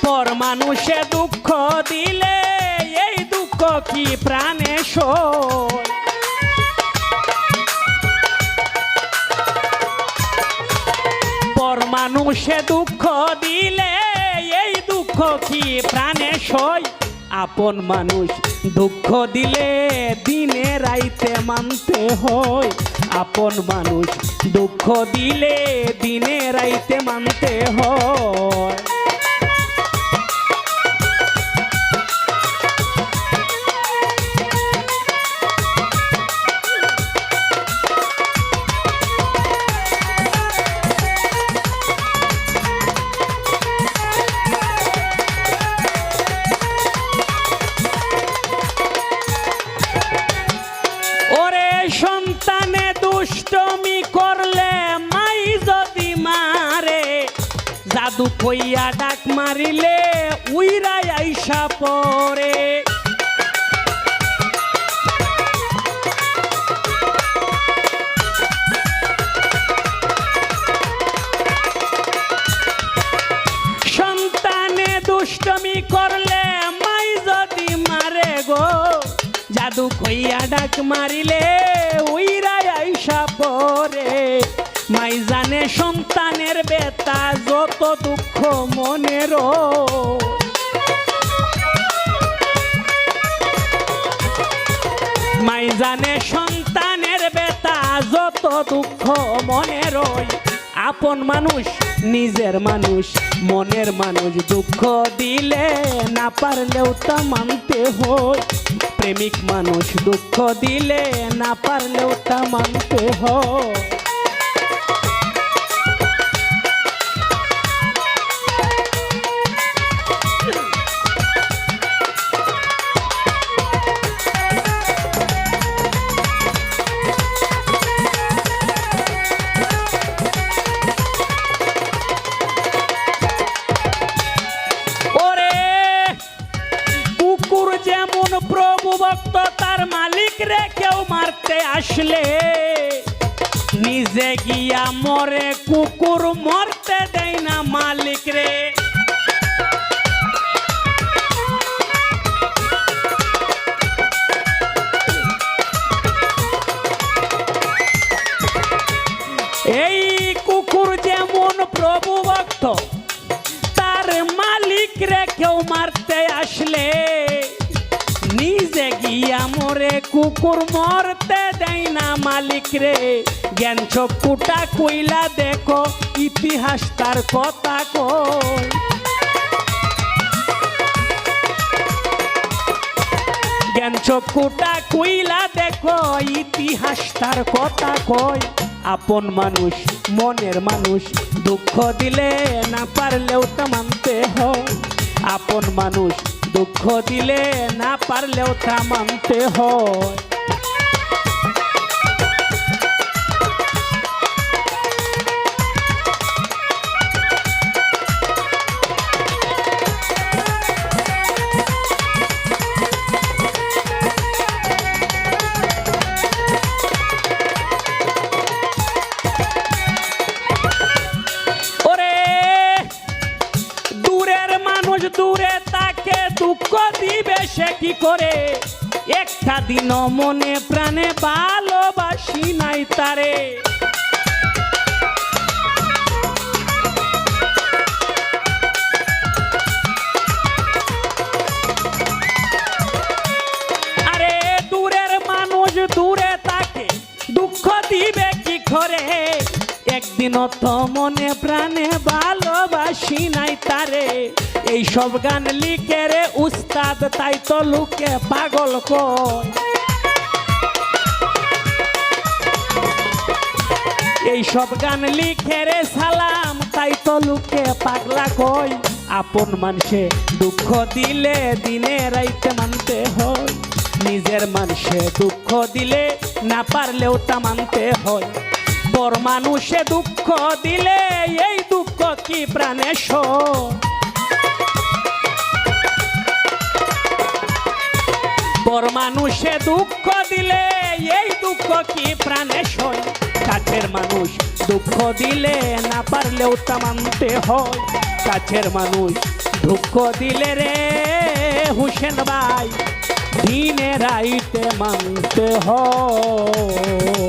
পর মানুষে দুঃখ দিলে এই দুঃখ কি প্রাণে সয়। পর মানুষে দুঃখ দিলে এই দুঃখ কি প্রাণে সয়। আপন মানুষ দুঃখ দিলে দিনে রাইতে মানতে হয়। আপন মানুষ দুঃখ দিলে দিনে রাইতে মানতে হয়। সন্তানে দুষ্টমি করলে মাই যদি মারে, জাদু কইয়া ডাক মারিলে উইরা আইসা পরে। সন্তানে দুষ্টমি করলে মাই যদি মারে গো, জাদু কইয়া ডাক মারিলে উইরা আইসা পরে। মাই জানে সন্তানের বেতা যত দুঃখ মনের। মাই জানে সন্তানের বেতা যত দুঃখ মনের। আপন মানুষ নিজের মানুষ মনের মানুষ দুঃখ দিলে না পারলেও তা মানতে হয়। প্রেমিক মানুষ দুঃখ দিলে না পারলেও তা মানতে হয়। যেমন প্রভু ভক্ত তার মালিক রে কেউ মারতে আসলে, নিজে গিয়া মরে কুকুর মরতে দেয় না মালিক রে। এই কুকুর যেমন প্রভু ভক্ত তার মালিক রে কেউ মারতে আসলে, নিজে গিয়া মরে কুকুর মরতে দেয় না মালিক রে। জ্ঞান চক্ষুটা কইলা দেখো ইতিহাস তার কথা কই। জ্ঞান চক্ষুটা কইলা দেখো ইতিহাস তার কথা কই। আপন মানুষ মনের মানুষ দুঃখ দিলে না পারলেও তা মানতে হয়। আপন মানুষ দুঃখ দিলে না পারলেও তা মানতে হয়। দূরে তাকে দুঃখ দিবে সে কি করে, একটা দিন মনে প্রাণে ভালোবাসি নাই তারে। আরে দূরের মানুষ দূরে তাকে দুঃখ দিবে কি করে, একদিন তো মনে প্রাণে ভালোবাসি নাই তারে। এই সব গান লিখে রে উস্তাদ তাই তো লোকে পাগল কয়। এই সব গান লিখে রে সালাম তাই তো লোকে পাগলা কয়। আপন মানুষে দুঃখ দিলে দিনে রাইতে মানতে হয়। নিজের মানুষে দুঃখ দিলে না পারলেও তা মানতে হয়। পর মানুষে দুঃখ দিলে এই দুঃখ কি প্রাণে সয়। পর মানুষে দুঃখ দিলে এই দুঃখ কি প্রাণে সয়। কাছের মানুষ দুঃখ দিলে না পারলেও তা মানতে হয়। কাছের মানুষ দুঃখ দিলে রে হুসেন ভাই দিনে রাইতে মানতে হয়।